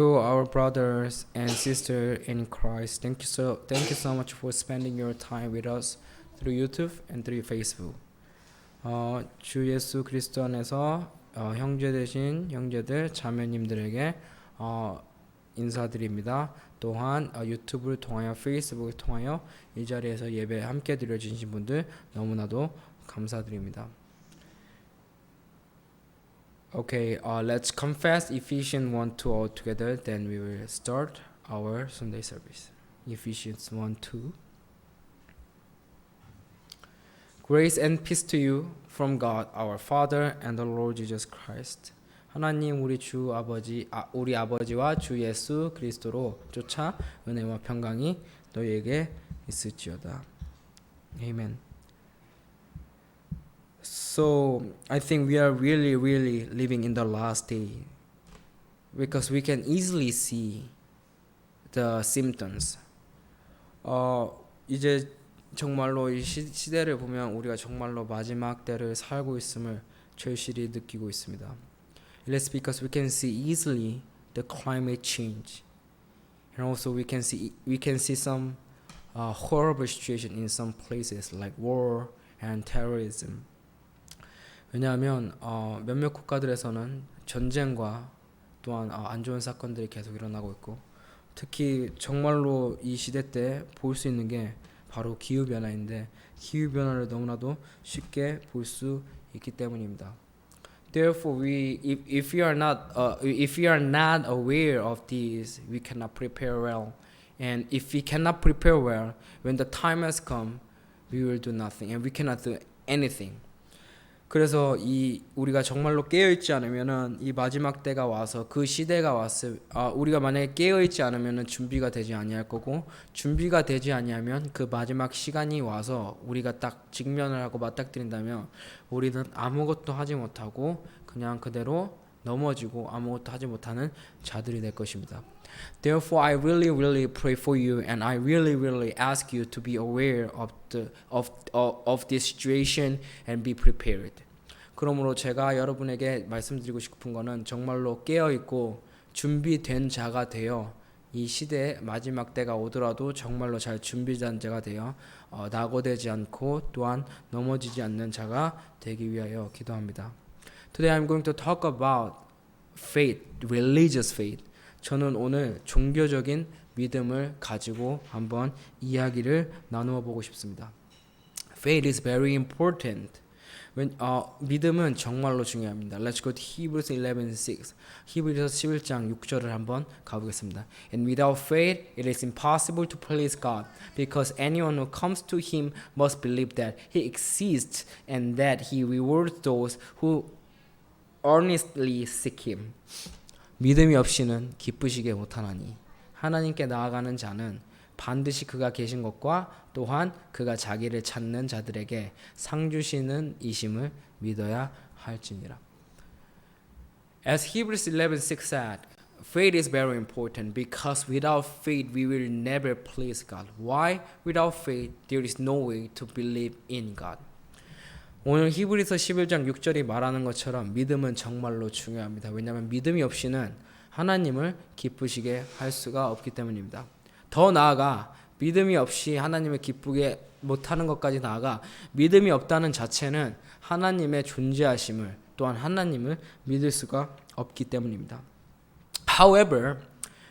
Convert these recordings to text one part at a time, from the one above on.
To our brothers and sisters in Christ, thank you so much for spending your time with us through YouTube and through Facebook. 주 예수 그리스도 안에서 형제 되신 형제들 자매님들에게 인사드립니다. 또한 유튜브를 통하여 페이스북을 통하여 이 자리에서 예배 함께 드려주신 분들 너무나도 감사드립니다. Okay, let's confess Ephesians 1:2 all together. Then we will start our Sunday service. Ephesians 1:2. Grace and peace to you from God our Father and the Lord Jesus Christ. 하나님 우리 아버지와 주 예수 그리스도로 쫓아 은혜와 평강이 너희에게 있을지어다. Amen. So I think we are really living in the last day because we can easily see the symptoms. 이제 정말로 이 시대를 보면 우리가 정말로 마지막 때를 살고 있음을 절실히 느끼고 있습니다. It's because we can see easily the climate change, and also we can see some horrible situation in some places like war and terrorism. 왜냐하면 몇몇 국가들에서는 전쟁과 또한 안 좋은 사건들이 계속 일어나고 있고 특히 정말로 이 시대 때 볼 수 있는 게 바로 기후변화인데 기후변화를 너무나도 쉽게 볼 수 있기 때문입니다. Therefore, if we are not aware of these, we cannot prepare well. And if we cannot prepare well, when the time has come, we will do nothing, and we cannot do anything. 그래서 우리가 정말로 깨어있지 않으면은 이 마지막 때가 와서 그 시대가 우리가 만약에 깨어있지 않으면은 준비가 되지 아니할 거고 준비가 되지 아니하면 그 마지막 시간이 와서 우리가 딱 직면을 하고 맞닥뜨린다면 우리는 아무것도 하지 못하고 그냥 그대로 넘어지고 아무것도 하지 못하는 자들이 될 것입니다. Therefore, I really pray for you, and I really ask you to be aware of this situation and be prepared. 그러므로 제가 여러분에게 말씀드리고 싶은 거는 정말로 깨어 있고 준비된 자가 되어 이 시대의 마지막 때가 오더라도 정말로 잘 준비된 자가 되어 낙오되지 않고 또한 넘어지지 않는 자가 되기 위하여 기도합니다. Today I'm going to talk about faith, religious faith. 저는 오늘 종교적인 믿음을 가지고 한번 이야기를 나누어 보고 싶습니다. Faith is very important. 믿음은 정말로 중요합니다. Let's go to Hebrews 11:6. 히브리서 11장 6절을 한번 가보겠습니다. And without faith it is impossible to please God, because anyone who comes to him must believe that he exists and that he rewards those who earnestly seek him. 믿음이 없이는 기쁘시게 못하나니 하나님께 나아가는 자는 반드시 그가 계신 것과 또한 그가 자기를 찾는 자들에게 상 주시는 이심을 믿어야 할지니라. As Hebrews 11:6 said, faith is very important because without faith we will never please God. Why? Without faith there is no way to believe in God. 오늘 히브리서 11장 6절이 말하는 것처럼 믿음은 정말로 중요합니다. 왜냐하면 믿음이 없이는 하나님을 기쁘시게 할 수가 없기 때문입니다. 더 나아가 믿음이 없이 하나님을 기쁘게 못하는 것까지 나아가 믿음이 없다는 자체는 하나님의 존재하심을 또한 하나님을 믿을 수가 없기 때문입니다. However,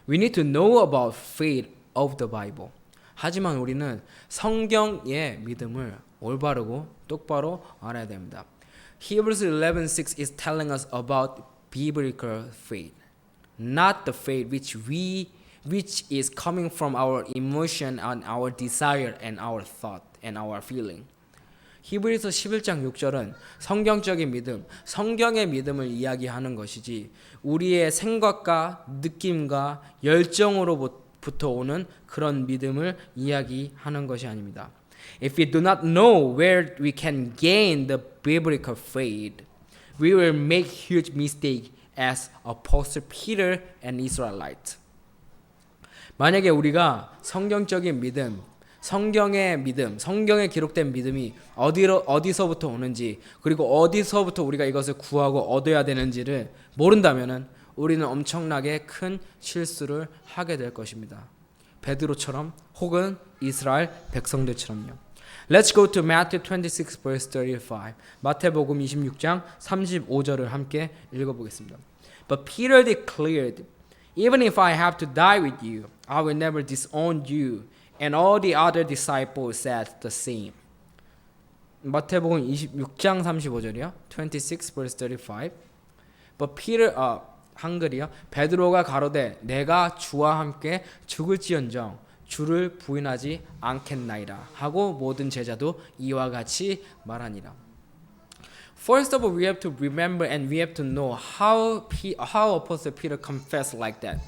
we need to know about faith of the Bible. 하지만 우리는 성경의 믿음을 올바르고 똑바로 알아야 됩니다. Hebrews 11:6 is telling us about biblical faith, not the faith which is coming from our emotion and our desire and our thought and our feeling. 히브리서 11장 6절은 성경적인 믿음, 성경의 믿음을 이야기하는 것이지 우리의 생각과 느낌과 열정으로부터 오는 그런 믿음을 이야기하는 것이 아닙니다. If we do not know where we can gain the biblical faith, we will make huge mistake as Apostle Peter and Israelite. 만약에 우리가 성경적인 믿음, 성경의 믿음, 성경에 기록된 믿음이 어디서부터 오는지 그리고 어디서부터 우리가 이것을 구하고 얻어야 되는지를 모른다면은 우리는 엄청나게 큰 실수를 하게 될 것입니다. 베드로처럼 혹은 이스라엘 백성들처럼요. Let's go to Matthew 26 verse 35. 마태복음 26장 35절을 함께 읽어보겠습니다. But Peter declared, Even if I have to die with you, I will never disown you. And all the other disciples said the same. 마태복음 26장 35절이요. 26 verse 35. But Peter, 한글이요. 베드로가 가로되 내가 주와 함께 죽을지언정 주를 부인하지 않겠나이다 하고 모든 제자도 이와 같이 말하니라. First of all, we have to remember and we have to know how Apostle Peter confessed like that.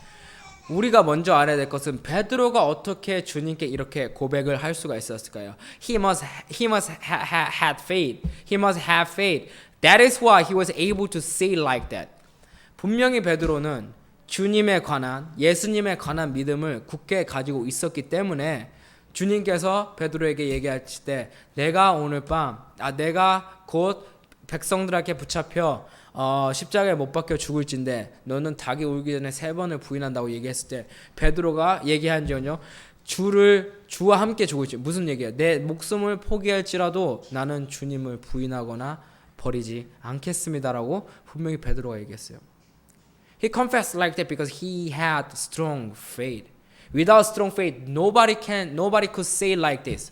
우리가 먼저 알아야 될 것은 베드로가 어떻게 주님께 이렇게 고백을 할 수가 있었을까요? He must had faith. He must have faith. That is why he was able to say like that. 분명히 베드로는 주님에 관한 예수님에 관한 믿음을 굳게 가지고 있었기 때문에 주님께서 베드로에게 얘기하실 때 내가 오늘 밤 내가 곧 백성들에게 붙잡혀 십자가에 못 박혀 죽을진데 너는 닭이 울기 전에 3번을 부인한다고 얘기했을 때 베드로가 얘기한 적은요. 주와 함께 죽을지 무슨 얘기예요? 내 목숨을 포기할지라도 나는 주님을 부인하거나 버리지 않겠습니다라고 분명히 베드로가 얘기했어요. He confessed like that because he had strong faith. Without strong faith, nobody could say like this.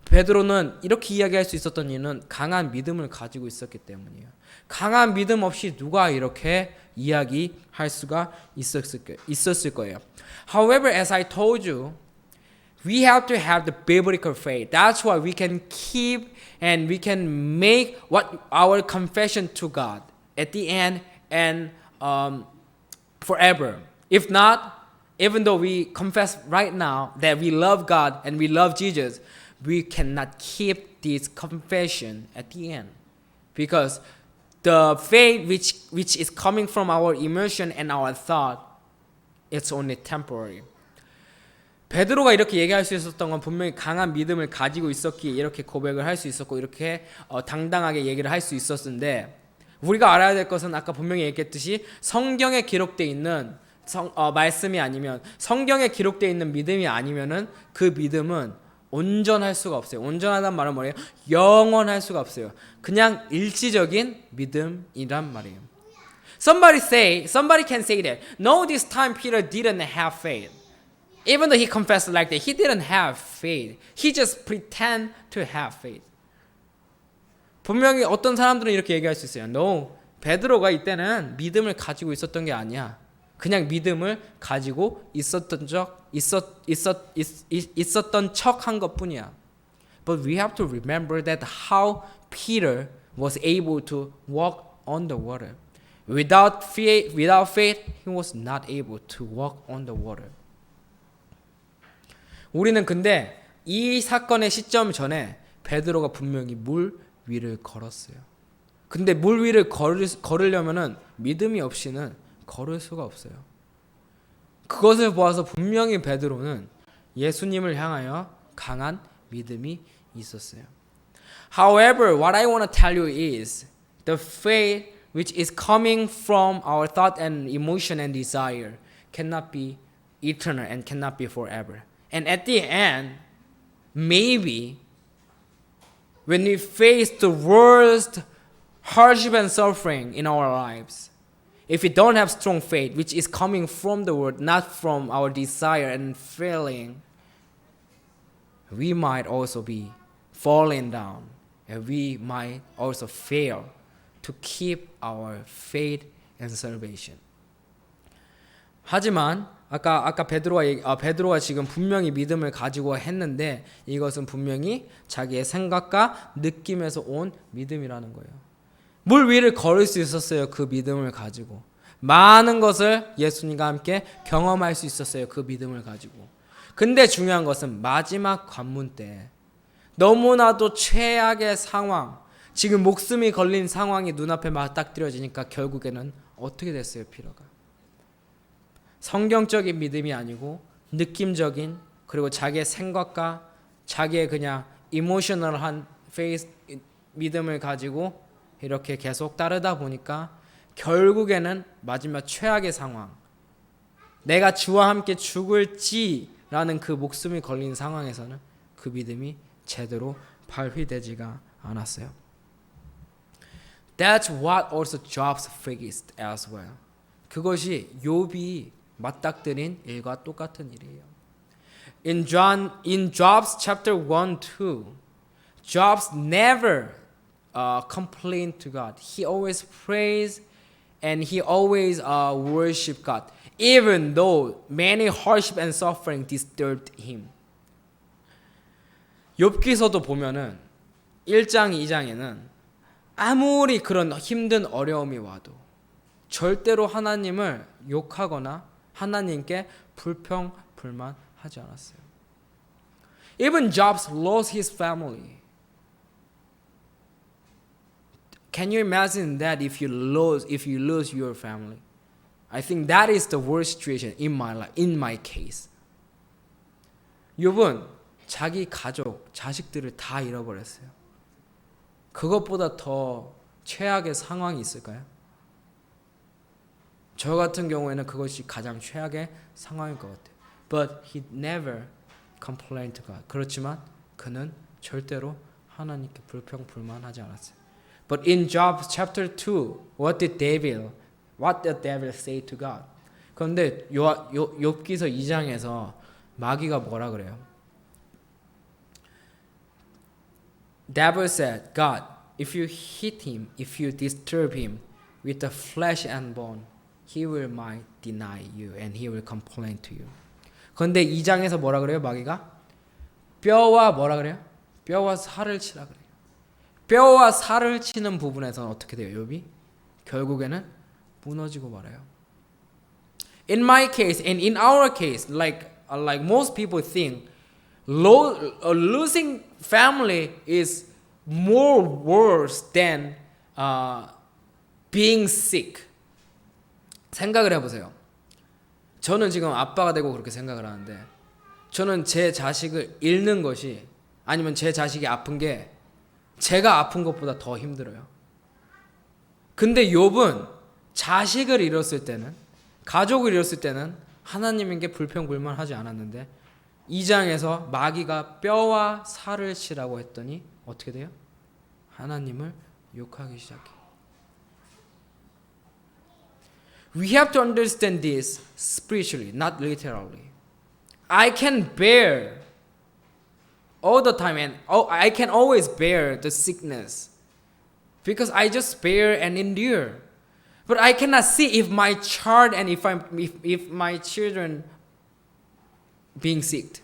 베드로는 이렇게 이야기할 수 있었던 이유는 강한 믿음을 가지고 있었기 때문이에요. 강한 믿음 없이 누가 이렇게 이야기할 수가 있었을 거예요. However, as I told you, we have to have the biblical faith. That's why we can keep and we can make what our confession to God at the end and forever. If not, even though we confess right now that we love God and we love Jesus, we cannot keep this confession at the end. Because the faith which is coming from our emotion and our thought, it's only temporary. 베드로가 이렇게 얘기할 수 있었던 건 분명히 강한 믿음을 가지고 있었기에 이렇게 고백을 할 수 있었고 이렇게 당당하게 얘기를 할 수 있었는데 우리가 알아야 될 것은 아까 분명히 얘기했듯이 성경에 기록되어 있는 말씀이 아니면 성경에 기록되어 있는 믿음이 아니면은 그 믿음은 온전할 수가 없어요. 온전하단 말은 뭐예요? 영원할 수가 없어요. 그냥 일시적인 믿음이란 말이에요. Somebody can say that. No, this time Peter didn't have faith. Even though he confessed like that, he didn't have faith. He just pretend to have faith. 분명히 어떤 사람들은 이렇게 얘기할 수 있어요. No, 베드로가 이때는 믿음을 가지고 있었던 게 아니야. 그냥 믿음을 가지고 있었던 척 한 것뿐이야. But we have to remember that how Peter was able to walk on the water. Without faith, he was not able to walk on the water. 우리는 근데 이 사건의 시점 전에 베드로가 분명히 물 위를 걸었어요. 근데 물 위를 걸으려면은 믿음이 없이는 걸을 수가 없어요. 그것을 보아서 분명히 베드로는 예수님을 향하여 강한 믿음이 있었어요. However, what I want to tell you is the faith which is coming from our thought and emotion and desire cannot be eternal and cannot be forever. And at the end, maybe when we face the worst hardship and suffering in our lives, if we don't have strong faith, which is coming from the word, not from our desire and feeling, we might also be falling down, and we might also fail to keep our faith and salvation. 하지만 아까 베드로가 지금 분명히 믿음을 가지고 했는데 이것은 분명히 자기의 생각과 느낌에서 온 믿음이라는 거예요. 물 위를 걸을 수 있었어요. 그 믿음을 가지고 많은 것을 예수님과 함께 경험할 수 있었어요. 그 믿음을 가지고. 근데 중요한 것은 마지막 관문 때 너무나도 최악의 상황, 지금 목숨이 걸린 상황이 눈앞에 맞닥뜨려지니까 결국에는 어떻게 됐어요? 피러가 성경적인 믿음이 아니고 느낌적인, 그리고 자기의 생각과 자기의 그냥 이모셔널한 페이스 믿음을 가지고 이렇게 계속 따르다 보니까 결국에는 마지막 최악의 상황, 내가 주와 함께 죽을지라는 그 목숨이 걸린 상황에서는 그 믿음이 제대로 발휘되지가 않았어요. That's what also Jobs faced as well. 그것이 욥이 맞닥뜨린 일과 똑같은 일이에요. In Job's chapter 1, 2, Jobs never complained to God. He always praised and he always worshiped God, even though many hardship and suffering disturbed him. 욥기서도 보면은 1장, 2장에는 아무리 그런 힘든 어려움이 와도 절대로 하나님을 욕하거나 하나님께 불평, 불만하지 않았어요. Even Jobs lost his family. Can you imagine that if you lose your family? I think that is the worst situation in my life, in my case. 욥은 자기 가족, 자식들을 다 잃어버렸어요. 그것보다 더 최악의 상황이 있을까요? 저 같은 경우에는 그것이 가장 최악의 상황일 것 같아요. But he never complained to God. 그렇지만 그는 절대로 하나님께 불평 불만하지 않았어요. But in Job chapter 2, what did devil say to God? 그런데 욥기서 2장에서 마귀가 뭐라 그래요? Devil said, God, if you hit him, if you disturb him with the flesh and bone, he will might deny you and he will complain to you. 그런데 2장에서 뭐라 그래요? 마귀가 뼈와 뭐라 그래요? 뼈와 살을 치라 그래요. 뼈와 살을 치는 부분에서는 어떻게 돼요? 욥이 결국에는 무너지고 말아요. In my case and in our case, like most people think, losing family is more worse than being sick. 생각을 해보세요. 저는 지금 아빠가 되고 그렇게 생각을 하는데 저는 제 자식을 잃는 것이 아니면 제 자식이 아픈 게 제가 아픈 것보다 더 힘들어요. 근데 욥은 자식을 잃었을 때는 가족을 잃었을 때는 하나님에게 불평불만하지 않았는데 2장에서 마귀가 뼈와 살을 치라고 했더니 어떻게 돼요? 하나님을 욕하기 시작해요. We have to understand this spiritually, not literally. I can bear all the time and I can always bear the sickness because I just bear and endure. But I cannot see if my child and if my children being sick.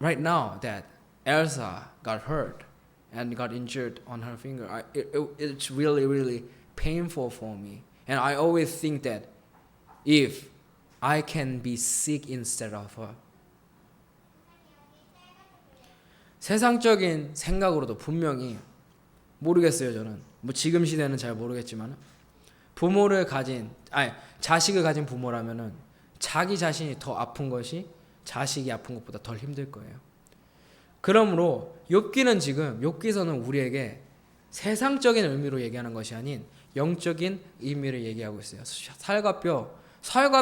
Right now that Elsa got hurt and got injured on her finger, it's really, really painful for me. And I always think that if I can be sick instead of her. 세상적인 생각으로도 분명히 모르겠어요. 저는 뭐 지금 시대는 잘 모르겠지만 자식을 가진 부모라면은 자기 자신이 더 아픈 것이 자식이 아픈 것보다 덜 힘들 거예요. 그러므로 욥기서는 우리에게 세상적인 의미로 얘기하는 것이 아닌 영적인 의미를 얘기하고 있어요. 살과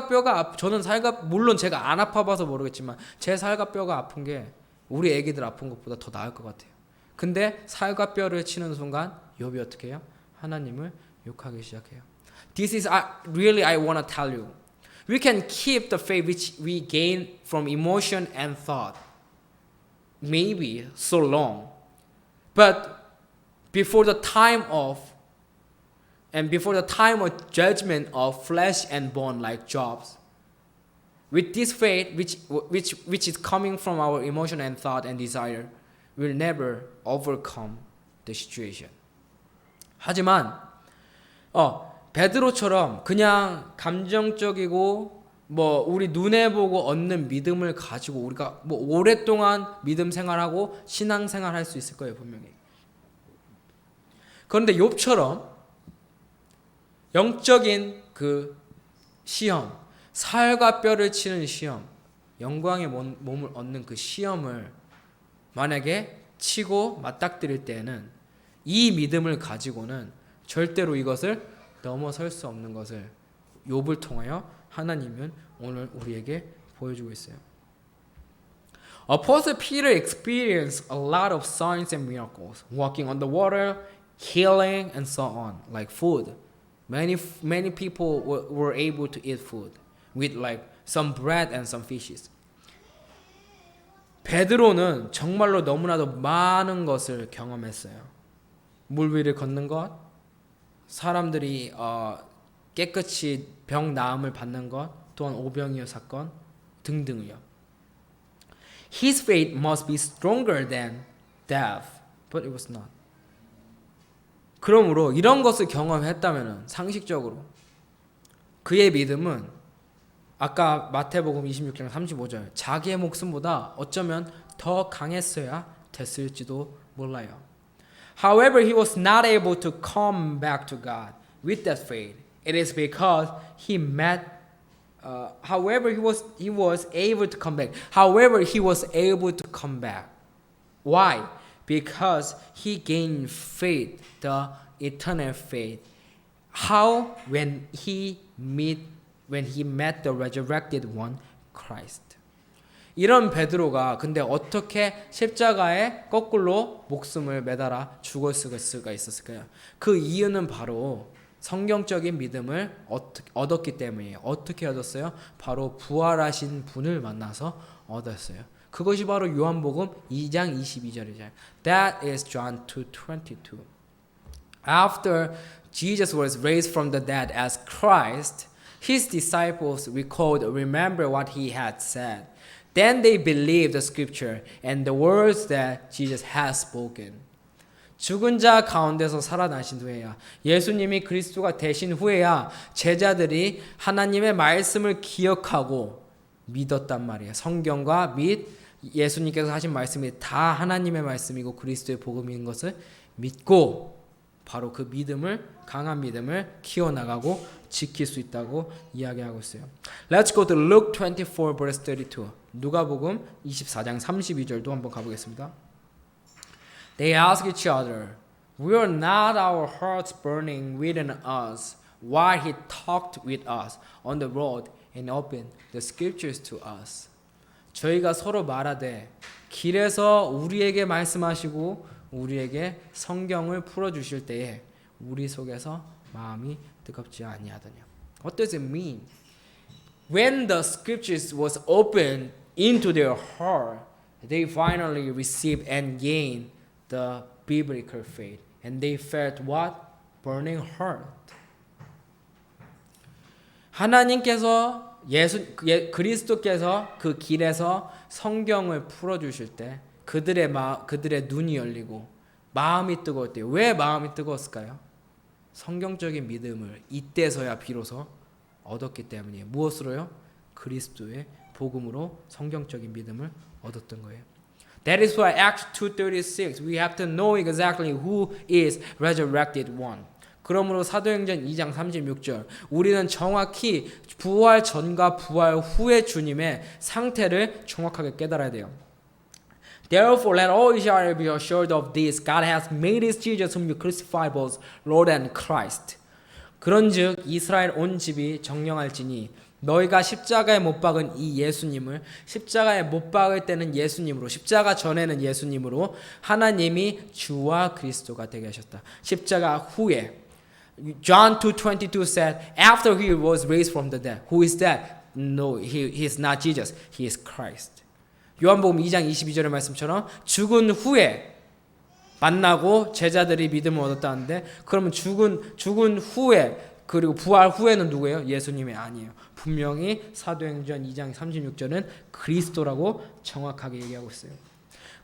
뼈가 저는 물론 제가 안 아파봐서 모르겠지만 제 살과 뼈가 아픈 게 우리 애기들 아픈 것보다 더 나을 것 같아요. 근데 살과 뼈를 치는 순간 욥이 어떻게 해요? 하나님을 욕하기 시작해요. This is really I want to tell you. We can keep the faith which we gain from emotion and thought. Maybe so long. But before the time of judgment of flesh and bone like Job's, with this faith which is coming from our emotion and thought and desire, will never overcome the situation. 하지만 베드로처럼 그냥 감정적이고 뭐 우리 눈에 보고 얻는 믿음을 가지고 우리가 뭐 오랫동안 믿음 생활하고 신앙 생활할 수 있을 거예요, 분명히. 그런데 욥처럼 영적인 그 시험, 살과 뼈를 치는 시험, 영광의 몸을 얻는 그 시험을 만약에 치고 맞닥뜨릴 때에는 이 믿음을 가지고는 절대로 이것을 넘어설 수 없는 것을 욥을 통하여 하나님은 오늘 우리에게 보여주고 있어요. Apostle Peter experienced a lot of signs and miracles, walking on the water, healing, and so on, like food. Many people were able to eat food with like some bread and some fishes. 베드로는 정말로 너무나도 많은 것을 경험했어요. 물 위를 걷는 것, 사람들이 깨끗이 병 나음을 받는 것, 또한 오병이어 사건 등등을요. His faith must be stronger than death, but it was not. 그러므로 이런 것을 경험했다면 상식적으로 그의 믿음은 아까 마태복음 26장 35절 자기의 목숨보다 어쩌면 더 강했어야 됐을지도 몰라요. However, he was not able to come back to God with that faith. It is because he met however he was able to come back. However, he was able to come back. Why? Because he gained faith, the eternal faith. How? When he met the resurrected one, Christ. 이런 베드로가 근데 어떻게 십자가에 거꾸로 목숨을 매달아 죽었을 수가 있었을까요? 그 이유는 바로 성경적인 믿음을 얻었기 때문이에요. 어떻게 얻었어요? 바로 부활하신 분을 만나서 얻었어요. 그것이 바로 요한복음 2장 22절이죠. That is John 2:22. After Jesus was raised from the dead as Christ, his disciples remember what he had said. Then they believed the scripture and the words that Jesus has spoken. 죽은 자 가운데서 살아나신 후에야, 예수님이 그리스도가 되신 후에야 제자들이 하나님의 말씀을 기억하고 믿었단 말이에요. 성경과 및 예수님께서 하신 말씀이 다 하나님의 말씀이고 그리스도의 복음인 것을 믿고 바로 그 믿음을, 강한 믿음을 키워나가고 지킬 수 있다고 이야기하고 있어요. Let's go to Luke 24 verse 32. 누가복음 24장 32절도 한번 가보겠습니다. They asked each other, "Were not our hearts burning within us while he talked with us on the road and opened the scriptures to us?" 저희가 서로 말하되 길에서 우리에게 말씀하시고 우리에게 성경을 풀어 주실 때에 우리 속에서 마음이 뜨겁지 아니하더냐. What does it mean? When the scriptures was opened into their heart, they finally received and gained the biblical faith, and they felt what? Burning heart. 하나님께서 그리스도께서 그 길에서 성경을 풀어 주실 때 그들의 눈이 열리고 마음이 뜨거울 때, 왜 마음이 뜨거웠을까요? 성경적인 믿음을 이때서야 비로소 얻었기 때문이에요. 무엇으로요? 그리스도의 복음으로 성경적인 믿음을 얻었던 거예요. That is why Acts 2:36 we have to know exactly who is resurrected one. 그러므로 사도행전 2장 36절 우리는 정확히 부활 전과 부활 후의 주님의 상태를 정확하게 깨달아야 돼요. Therefore, let all Israel be assured of this: God has made this Jesus whom you crucified both Lord and Christ. 그런즉 이스라엘 온 집이 정령할지니 너희가 십자가에 못 박은 이 예수님을, 십자가에 못 박을 때는 예수님으로, 십자가 전에는 예수님으로 하나님이 주와 그리스도가 되게 하셨다. 십자가 후에 John 2:22 said, after he was raised from the dead. Who is that? No, he is not Jesus. He is Christ. 요한복음 2장 22절의 말씀처럼 죽은 후에 만나고 제자들이 믿음을 얻었다는데, 그러면 죽은 후에 그리고 부활 후에는 누구예요? 예수님이 아니에요. 분명히 사도행전 2장 36절은 그리스도라고 정확하게 얘기하고 있어요.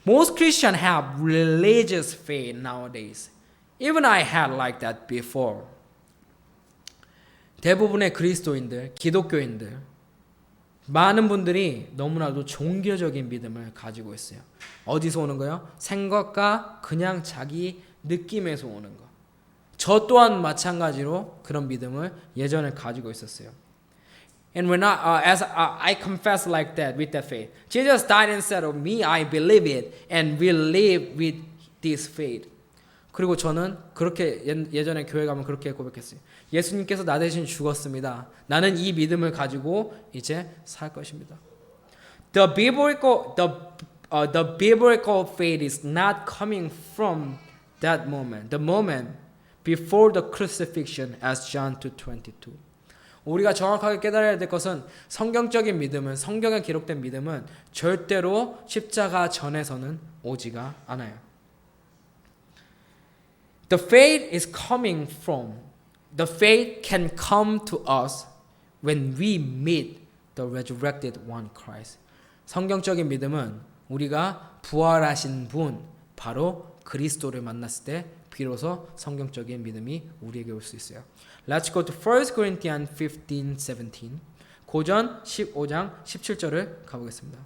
Most Christians have religious faith nowadays. Even I had like that before. 대부분의 그리스도인들, 기독교인들, 많은 분들이 너무나도 종교적인 믿음을 가지고 있어요. 어디서 오는 거예요? 생각과 그냥 자기 느낌에서 오는 거. 저 또한 마찬가지로 그런 믿음을 예전에 가지고 있었어요. And when I confess like that with that faith, Jesus died instead of me. I believe it and will live with this faith. 그리고 저는 그렇게 예전에 교회 가면 그렇게 고백했어요. 예수님께서 나 대신 죽었습니다. 나는 이 믿음을 가지고 이제 살 것입니다. The biblical faith is not coming from that moment, the moment before the crucifixion, as John 2:22. 우리가 정확하게 깨달아야 될 것은 성경적인 믿음은, 성경에 기록된 믿음은 절대로 십자가 전에서는 오지가 않아요. The faith is coming from, the faith can come to us when we meet the resurrected one Christ. 성경적인 믿음은 우리가 부활하신 분, 바로 그리스도를 만났을 때 비로소 성경적인 믿음이 우리에게 올 수 있어요. Let's go to 1 Corinthians 15:17. 고전 15장 17절을 가보겠습니다.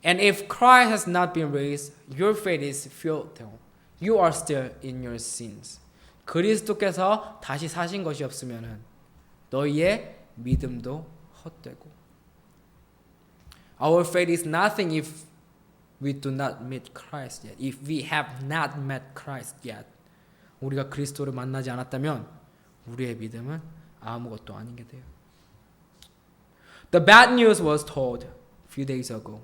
And if Christ has not been raised, your faith is futile. You are still in your sins. 그리스도께서 다시 사신 것이 없으면은 너희의 믿음도 헛되고. Our faith is nothing if we do not meet Christ yet. If we have not met Christ yet. 우리가 그리스도를 만나지 않았다면 우리의 믿음은 아무것도 아닌 게 돼요. The bad news was told a few days ago.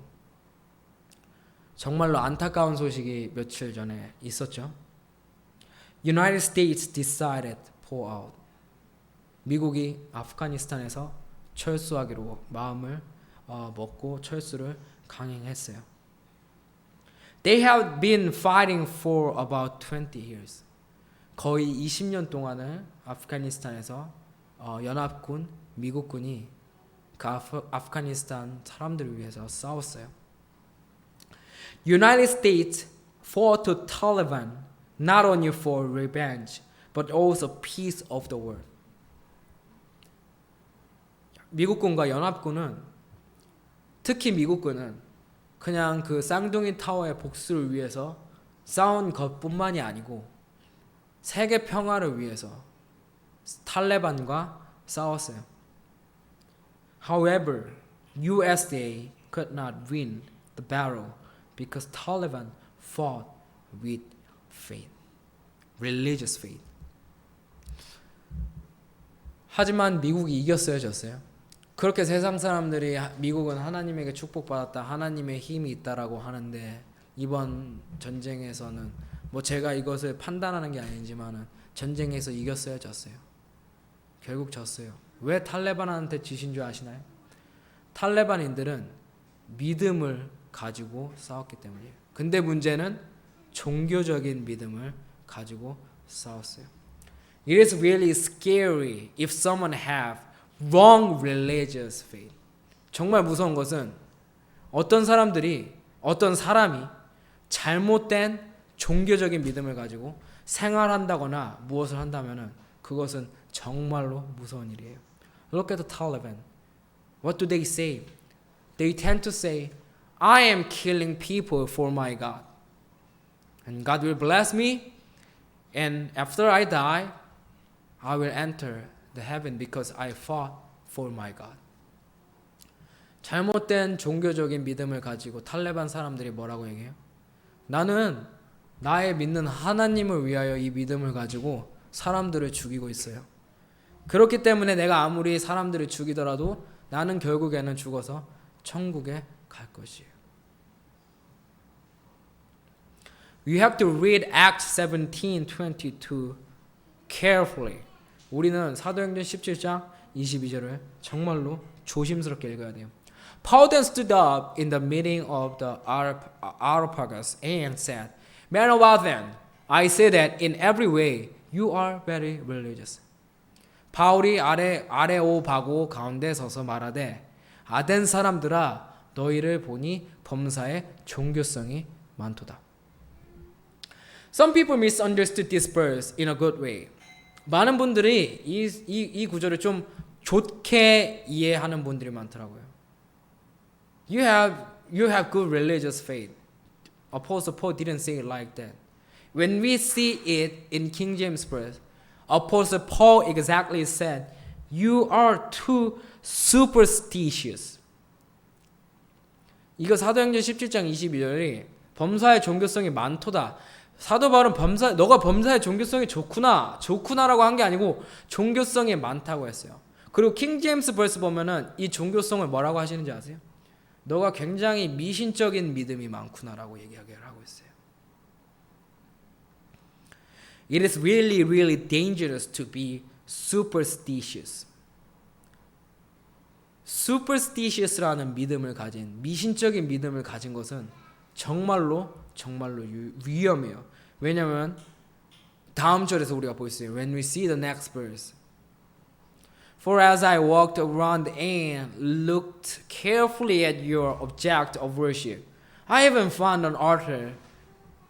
정말로 안타까운 소식이 며칠 전에 있었죠. United States decided to pull out. 미국이 아프가니스탄에서 철수하기로 마음을 먹고 철수를 강행했어요. They have been fighting for about 20 years. 거의 20년 동안을 아프가니스탄에서 연합군, 미국군이 그 아프가니스탄 사람들을 위해서 싸웠어요. United States fought to Taliban not only for revenge but also peace of the world. 미국군과 연합군은, 특히 미국군은 그냥 그 쌍둥이 타워의 복수를 위해서 싸운 것뿐만이 아니고 세계 평화를 위해서 탈레반과 싸웠어요. However, USA could not win the battle because Taliban fought with faith, religious faith. 하지만 미국이 이겼어요, 졌어요? 그렇게 세상 사람들이 미국은 하나님에게 축복받았다, 하나님의 힘이 있다라고 하는데 이번 전쟁에서는 뭐 제가 이것을 판단하는 게 아니지만은 전쟁에서 이겼어요, 졌어요? 결국 졌어요. 왜 탈레반한테 지신 줄 아시나요? 탈레반인들은 믿음을 가지고 싸웠기 때문이에요. 근데 문제는 종교적인 믿음을 가지고 싸웠어요. It is really scary if someone have wrong religious faith. 정말 무서운 것은 어떤 사람이 잘못된 종교적인 믿음을 가지고 생활한다거나 무엇을 한다면은 그것은 정말로 무서운 일이에요. Look at the Taliban. What do they say? They tend to say, I am killing people for my God. And God will bless me. And after I die, I will enter the heaven because I fought for my God. 잘못된 종교적인 믿음을 가지고 탈레반 사람들이 뭐라고 얘기해요? 나는 나의 믿는 하나님을 위하여 이 믿음을 가지고 사람들을 죽이고 있어요. 그렇기 때문에 내가 아무리 사람들을 죽이더라도 나는 결국에는 죽어서 천국에 갈 것이에요. We have to read Acts 17:22 carefully. 우리는 사도행전 17장 22절을 정말로 조심스럽게 읽어야 돼요. Paul then stood up in the meeting of the Areopagus and said, Men of Athens, I say that in every way you are very religious. 바울이 아레오바고 가운데 서서 말하되 아덴 사람들아 너희를 보니 범사에 종교성이 많도다. Some people misunderstood this verse in a good way. 많은 분들이 이 구절을 좀 좋게 이해하는 분들이 많더라고요. You have good religious faith. Apostle Paul didn't say it like that. When we see it in King James Version, Apostle Paul exactly said, You are too superstitious. 이거 사도행전 17장 22절이 범사의 종교성이 많도다. 사도 바울은 너가 범사의 종교성이 좋구나라고 한 게 아니고 종교성이 많다고 했어요. 그리고 킹 제임스 벌스 보면은 이 종교성을 뭐라고 하시는지 아세요? 너가 굉장히 미신적인 믿음이 많구나라고 얘기하기를 하고 있어요. It is really, really dangerous to be superstitious. superstitious라는 믿음을 가진, 미신적인 믿음을 가진 것은 정말로 위험해요. 왜냐하면 다음 절에서 우리가 볼 수 있어요. When we see the next verse. For as I walked around and looked carefully at your object of worship, I even found an altar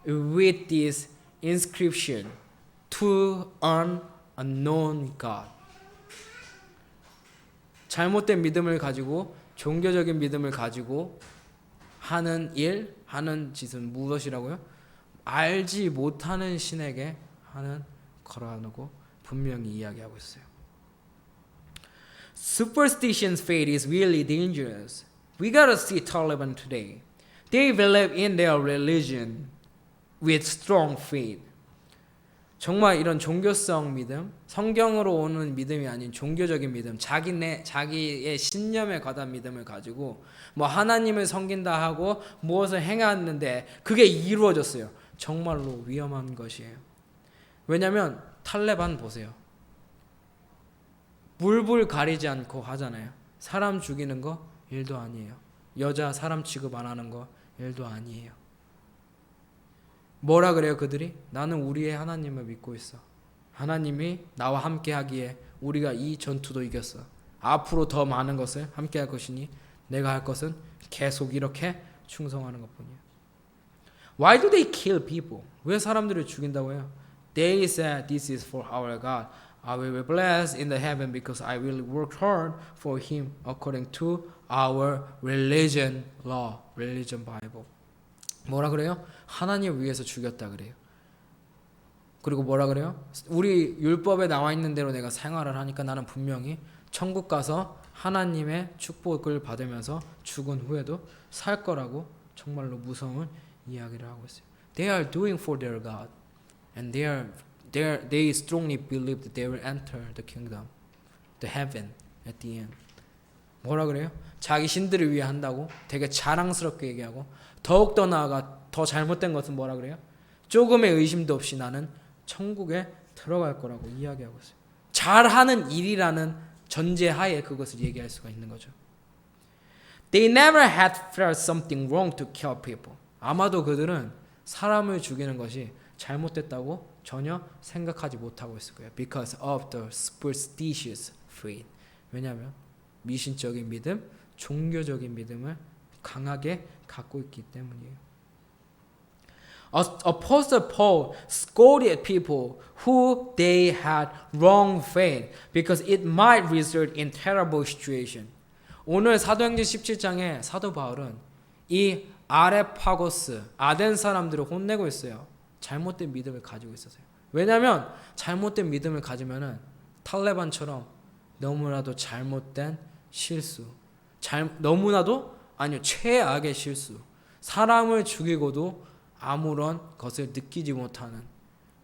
with this inscription, to an unknown God. 잘못된 믿음을 가지고 종교적인 믿음을 가지고 하는 짓은 무엇이라고요? 알지 못하는 신에게 하는 거라고 분명히 이야기하고 있어요. Superstition's fate is really dangerous. We gotta see Taliban today. They believe in their religion with strong faith. 정말 이런 종교성 믿음, 성경으로 오는 믿음이 아닌 종교적인 믿음, 자기의 신념에 관한 믿음을 가지고 뭐 하나님을 섬긴다 하고 무엇을 행했는데 그게 이루어졌어요. 정말로 위험한 것이에요. 왜냐하면 탈레반 보세요. 물불 가리지 않고 하잖아요. 사람 죽이는 거 일도 아니에요. 여자 사람 취급 안 하는 거 일도 아니에요. 뭐라 그래요 그들이? 나는 우리의 하나님을 믿고 있어. 하나님이 나와 함께 하기에 우리가 이 전투도 이겼어. 앞으로 더 많은 것을 함께 할 것이니 내가 할 것은 계속 이렇게 충성하는 것뿐이야. Why do they kill people? 왜 사람들을 죽인다고 해요? They said this is for our God. I will be blessed in the heaven because I will work hard for him according to our religion law, religion Bible. 뭐라 그래요? 하나님 위해서 죽였다 그래요. 그리고 뭐라 그래요? 우리 율법에 나와 있는 대로 내가 생활을 하니까 나는 분명히 천국 가서 하나님의 축복을 받으면서 죽은 후에도 살 거라고 정말로 무서운 이야기를 하고 있어요. They are doing for their God, and they strongly believe that they will enter the kingdom, the heaven at the end. 뭐라 그래요? 자기 신들을 위해 한다고 되게 자랑스럽게 얘기하고 더욱더 나아가 더 잘못된 것은 뭐라 그래요? 조금의 의심도 없이 나는 천국에 들어갈 거라고 이야기하고 있어요. 잘하는 일이라는 전제하에 그것을 얘기할 수가 있는 거죠. They never had felt something wrong to kill people. 아마도 그들은 사람을 죽이는 것이 잘못됐다고 전혀 생각하지 못하고 있을 거예요. Because of the superstitious faith. 왜냐하면 미신적인 믿음, 종교적인 믿음을 강하게 갖고 있기 때문이에요. Apostle Paul scolded people who they had wrong faith because it might result in terrible situation. 오늘 사도행전 17장에 사도 바울은 이 아레파고스, 아덴 사람들을 혼내고 있어요. 잘못된 믿음을 가지고 있어서요. 왜냐하면 잘못된 믿음을 가지면은 탈레반처럼 너무나도 잘못된 실수, 최악의 실수, 사람을 죽이고도 아무런 것을 느끼지 못하는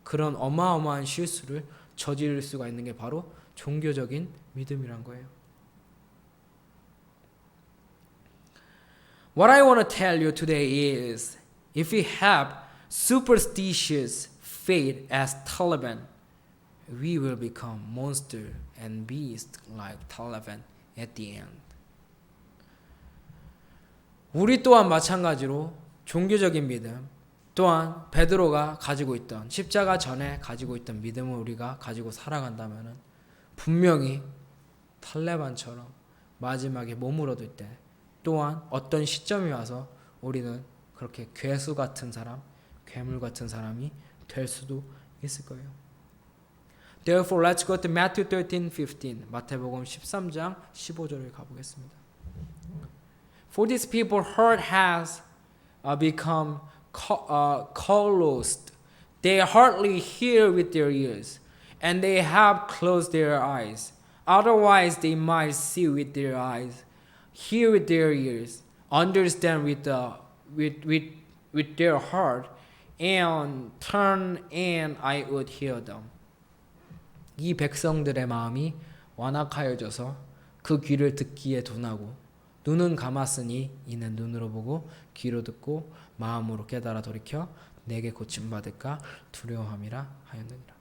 그런 어마어마한 실수를 저지를 수가 있는 게 바로 종교적인 믿음이란 거예요. What I want to tell you today is, if we have superstitious faith as Taliban, we will become monster and beast like Taliban at the end. 우리 또한 마찬가지로 종교적인 믿음, 또한 베드로가 가지고 있던 십자가 전에 가지고 있던 믿음을 우리가 가지고 살아간다면 분명히 탈레반처럼 마지막에 몸을 얻을 때 또한 어떤 시점이 와서 우리는 그렇게 괴수 같은 사람, 괴물 같은 사람이 될 수도 있을 거예요. Therefore, let's go to Matthew 13:15. 마태복음 13장 15절을 가보겠습니다. For these people heart has become callous. They hardly hear with their ears, and they have closed their eyes. Otherwise, they might see with their eyes, hear with their ears, understand with their heart, and turn and I would heal them. 이 백성들의 마음이 완악하여져서 그 귀를 듣기에 둔하고 눈은 감았으니 이는 눈으로 보고 귀로 듣고 마음으로 깨달아 돌이켜 내게 고침받을까 두려워함이라 하였느니라.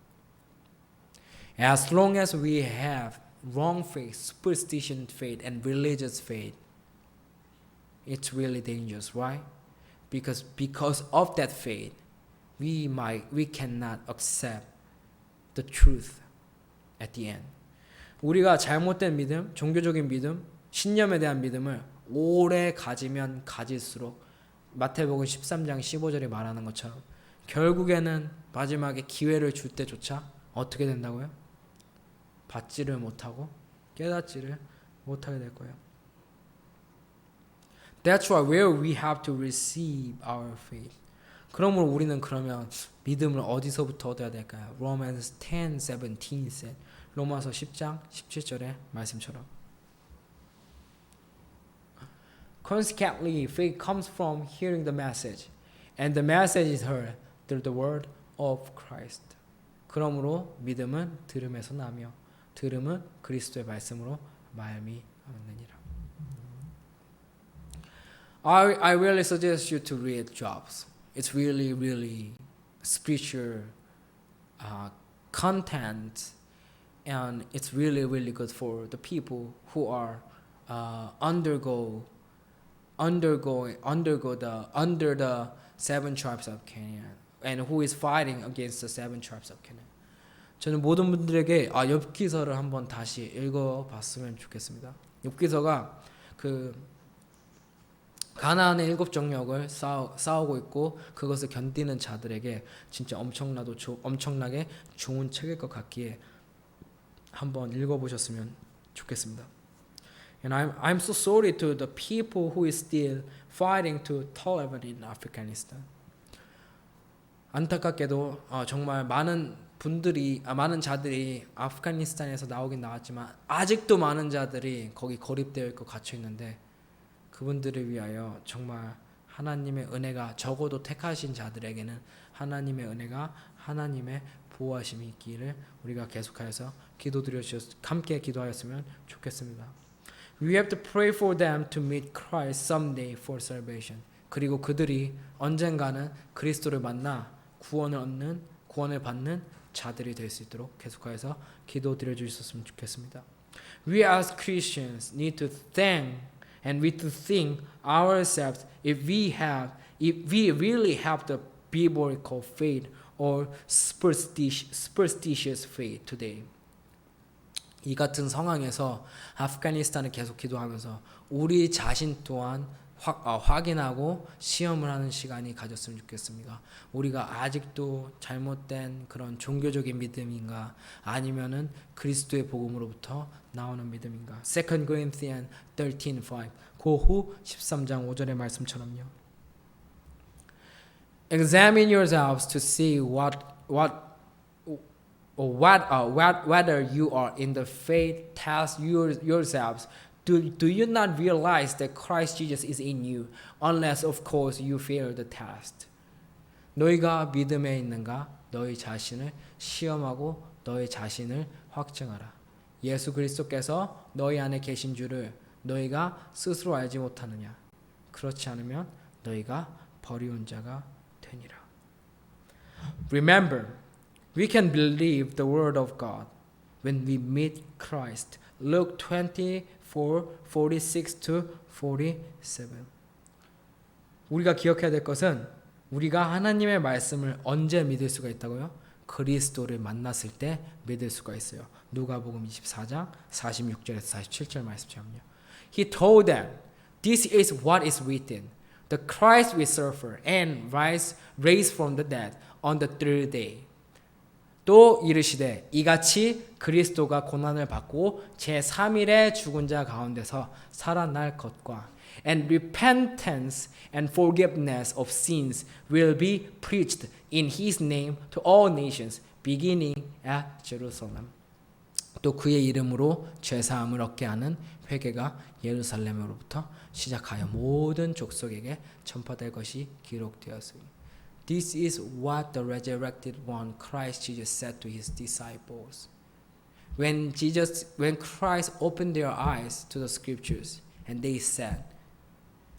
As long as we have wrong faith, superstition faith, and religious faith, it's really dangerous. Why? Because of that faith, we cannot accept the truth at the end. 우리가 잘못된 믿음, 종교적인 믿음, 신념에 대한 믿음을 오래 가지면 가질수록 마태복음 13장 15절이 말하는 것처럼 결국에는 마지막에 기회를 줄 때조차 어떻게 된다고요? 받지를 못하고 깨닫지를 못하게 될 거예요. That's why where we have to receive our faith. 그러므로 우리는 그러면 믿음을 어디서부터 얻어야 될까요? Romans 10:17 said. 로마서 10장 17절의 말씀처럼. Consequently, faith comes from hearing the message, and the message is heard through the word of Christ. 그러므로 믿음은 들음에서 나며 들음은 그리스도의 말씀으로 말미암느니라. I really suggest you to read Jobs. It's really spiritual content, and it's really good for the people who are under the 7 tribes of Canaan, and who is fighting against the 7 tribes of Canaan. 저는 모든 분들에게 욥기서를 한번 다시 읽어봤으면 좋겠습니다. 욥기서가 그 가나안의 7 정력을 싸우고 있고 그것을 견디는 자들에게 진짜 엄청나게 좋은 책일 것 같기에 한번 읽어보셨으면 좋겠습니다. And I'm so sorry to the people who is still fighting to Taliban in Afghanistan. 안타깝게도 정말 많은 자들이 아프가니스탄에서 나오긴 나왔지만 아직도 많은 자들이 거기 고립되어 있고 갇혀 있는데 그분들을 위하여 정말 하나님의 은혜가 적어도 택하신 자들에게는 하나님의 은혜가 하나님의 보호하심이 있기를 우리가 계속하여서 함께 기도하였으면 좋겠습니다. We have to pray for them to meet Christ someday for salvation. 그리고 그들이 언젠가는 그리스도를 만나 구원을 받는 자들이 될 수 있도록 계속하여서 기도드려 주셨으면 좋겠습니다. We as Christians need to thank and we to think ourselves if we really have the biblical faith or superstitious faith today. 이 같은 상황에서 아프가니스탄을 계속 기도하면서 우리 자신 또한 확인하고 시험을 하는 시간이 가졌으면 좋겠습니다. 우리가 아직도 잘못된 그런 종교적인 믿음인가 아니면은 그리스도의 복음으로부터 나오는 믿음인가. 2 Corinthians 13:5 고후 13장 5절의 말씀처럼요. Examine yourselves to see whether you are in the faith. Test yourselves. Do you not realize that Christ Jesus is in you, unless of course you fail the test? 너희가 믿음에 있는가? 너희 자신을 시험하고 너희 자신을 확증하라. 예수 그리스도께서 너희 안에 계신 줄을 너희가 스스로 알지 못하느냐? 그렇지 않으면 너희가 버리운 자가 되니라. Remember, we can believe the word of God when we meet Christ. Luke 24:46-47. 우리가 기억해야 될 것은 우리가 하나님의 말씀을 언제 믿을 수가 있다고요? 그리스도를 만났을 때 믿을 수가 있어요. 누가복음 24장 46절에서 47절 말씀처럼요. He told them, "This is what is written. The Christ will suffer and raise from the dead on the third day." 또 이르시되 이같이 그리스도가 고난을 받고 제3일에 죽은 자 가운데서 살아날 것과 and repentance and forgiveness of sins will be preached in his name to all nations beginning at Jerusalem. 또 그의 이름으로 죄사함을 얻게 하는 회개가 예루살렘으로부터 시작하여 모든 족속에게 전파될 것이 기록되었으니. This is what the resurrected one, Christ Jesus, said to his disciples. When Christ opened their eyes to the scriptures, and they said,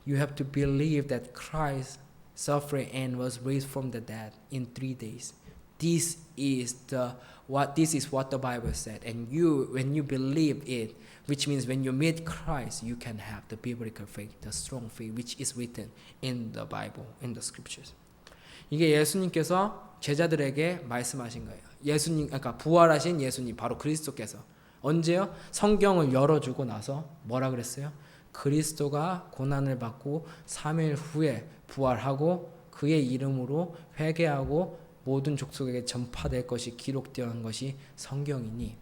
you have to believe that Christ suffered and was raised from the dead in 3 days. This is what the Bible said. And when you believe it, which means when you meet Christ, you can have the biblical faith, the strong faith, which is written in the Bible, in the scriptures. 이게 예수님께서 제자들에게 말씀하신 거예요. 그러니까 부활하신 예수님, 바로 그리스도께서 언제요? 성경을 열어주고 나서 뭐라 그랬어요? 그리스도가 고난을 받고 3일 후에 부활하고 그의 이름으로 회개하고 모든 족속에게 전파될 것이 기록되어 있는 것이 성경이니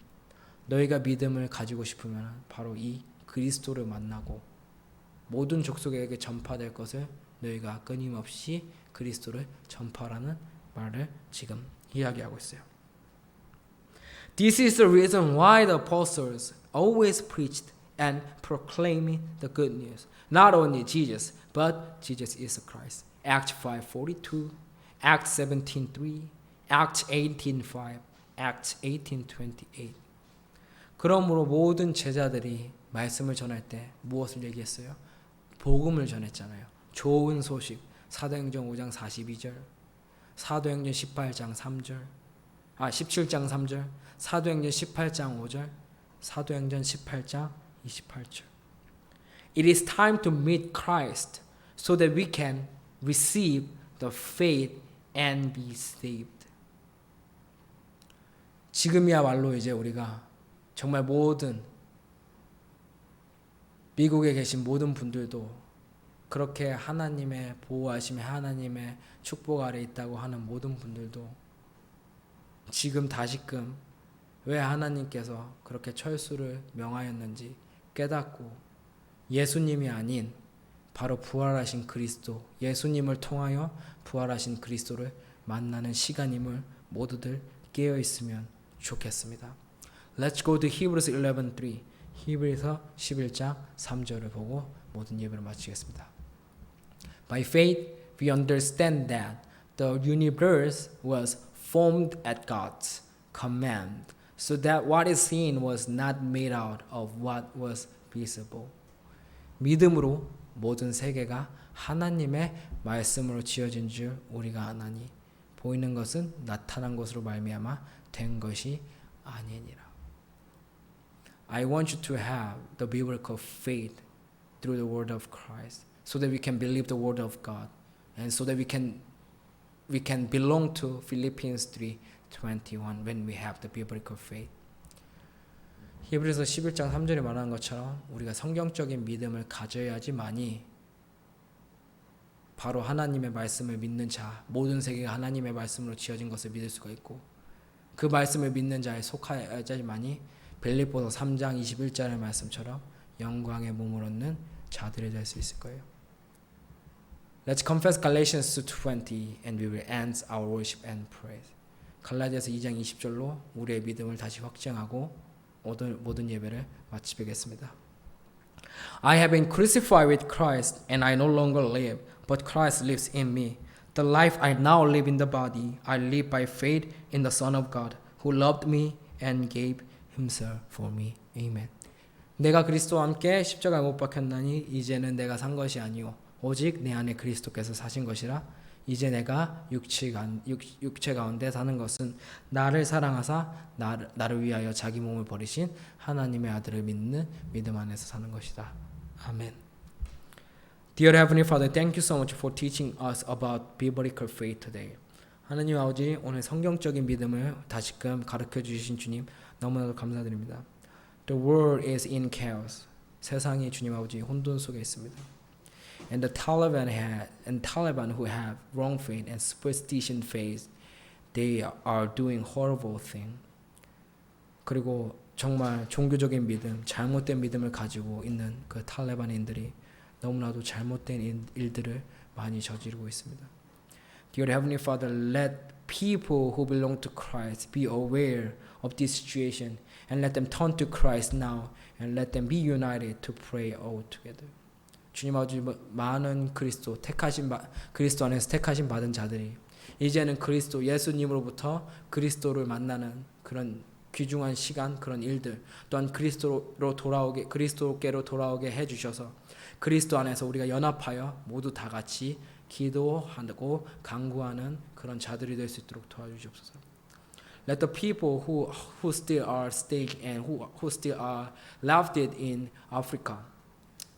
너희가 믿음을 가지고 싶으면 바로 이 그리스도를 만나고 모든 족속에게 전파될 것을 너희가 끊임없이 그리스도를 전파라는 말을 지금 이야기하고 있어요. This is the reason why the apostles always preached and proclaimed the good news. Not only Jesus, but Jesus is the Christ. Acts 5:42, Acts 17:3, Acts 18:5, Acts 18:28. 그러므로 모든 제자들이 말씀을 전할 때 무엇을 얘기했어요? 복음을 전했잖아요. 좋은 소식. 사도행전 5장 42절, 사도행전 18장 3절, 17장 3절, 사도행전 18장 5절, 사도행전 18장 28절. It is time to meet Christ so that we can receive the faith and be saved. 지금이야말로 이제 우리가 정말 모든 미국에 계신 모든 분들도 그렇게 하나님의 보호하심에 하나님의 축복 아래 있다고 하는 모든 분들도 지금 다시금 왜 하나님께서 그렇게 철수를 명하였는지 깨닫고 예수님이 아닌 바로 부활하신 그리스도, 예수님을 통하여 부활하신 그리스도를 만나는 시간임을 모두들 깨어 있으면 좋겠습니다. Let's go to Hebrews 11:3. 히브리서 11장 3절을 보고 모든 예배를 마치겠습니다. By faith we understand that the universe was formed at God's command, so that what is seen was not made out of what was visible. 믿음으로 모든 세계가 하나님의 말씀으로 지어진 줄 우리가 아나니 보이는 것은 나타난 것으로 말미암아 된 것이 아니니라. I want you to have the biblical faith through the word of Christ, so that we can believe the word of God, and so that we can belong to Philippians 3:21 when we have the biblical faith. 히브리서 11장 3절에 말하는 것처럼 우리가 성경적인 믿음을 가져야지만이 바로 하나님의 말씀을 믿는 자, 모든 세계가 하나님의 말씀으로 지어진 것을 믿을 수가 있고 그 말씀을 믿는 자에 속하야지만이 빌립보서 3장 21절의 말씀처럼 영광의 몸을 얻는 자들이 될 수 있을 거예요. Let's confess Galatians 2:20 and we will end our worship and praise. 갈라디아서 2장 20절로 우리의 믿음을 다시 확증하고 모든 예배를 마치겠습니다. I have been crucified with Christ and I no longer live, but Christ lives in me. The life I now live in the body, I live by faith in the Son of God, who loved me and gave himself for me. Amen. 내가 그리스도와 함께 십자가에 못 박혔나니 이제는 내가 산 것이 아니요 오직 내 안에 그리스도께서 사신 것이라. 이제 내가 육체 가운데 사는 것은 나를 사랑하사 나를 위하여 자기 몸을 버리신 하나님의 아들을 믿는 믿음 안에서 사는 것이다. 아멘. Dear Heavenly Father, thank you so much for teaching us about biblical faith today. 하나님 아버지, 오늘 성경적인 믿음을 다시금 가르쳐 주신 주님 너무나도 감사드립니다. The world is in chaos. 세상이 주님 아버지 혼돈 속에 있습니다. And the Taliban who have wrong faith and superstition faith, they are doing horrible thing. 그리고 정말 종교적인 믿음, 잘못된 믿음을 가지고 있는 그 탈레반인들이 너무나도 잘못된 일들을 많이 저지르고 있습니다. Dear Heavenly Father, let people who belong to Christ be aware of this situation and let them turn to Christ now and let them be united to pray all together. 주님 아버지 많은 그리스도 안에서 택하심 받은 자들이 이제는 그리스도 예수님으로부터 그리스도를 만나는 그런 귀중한 시간, 그런 일들, 또한 그리스도께로 돌아오게 해 주셔서 그리스도 안에서 우리가 연합하여 모두 다 같이 기도하고 간구하는 그런 자들이 될 수 있도록 도와주시옵소서. Let the people who still are staying and who still are left in Africa,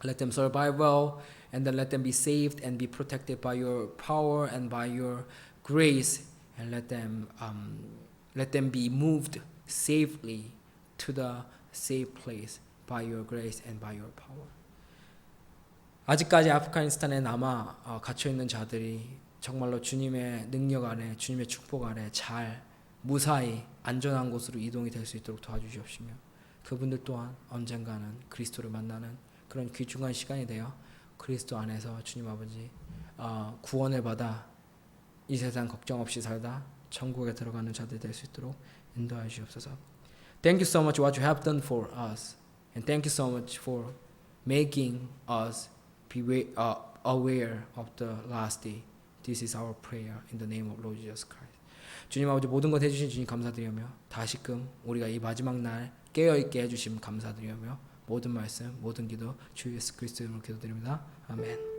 let them survive well, and then let them be saved and be protected by your power and by your grace, and let them be moved safely to the safe place by your grace and by your power. 아직까지 아프가니스탄에 남아 갇혀 있는 자들이 정말로 주님의 능력 아래, 주님의 축복 아래 잘 무사히 안전한 곳으로 이동이 될 수 있도록 도와주시옵시며, 그분들 또한 언젠가는 그리스도를 만나는 그런 귀중한 시간이 되어 그리스도 안에서 주님 아버지 구원을 받아 이 세상 걱정 없이 살다 천국에 들어가는 자들 될 수 있도록 인도하여 주옵소서. Thank you so much what you have done for us, and thank you so much for making us be aware of the last day. This is our prayer in the name of Lord Jesus Christ. 주님 아버지, 모든 것 해주신 주님 감사드리며 다시금 우리가 이 마지막 날 깨어있게 해주심 감사드리며 모든 말씀 모든 기도 주 예수 그리스도 이름으로 기도드립니다. 아멘.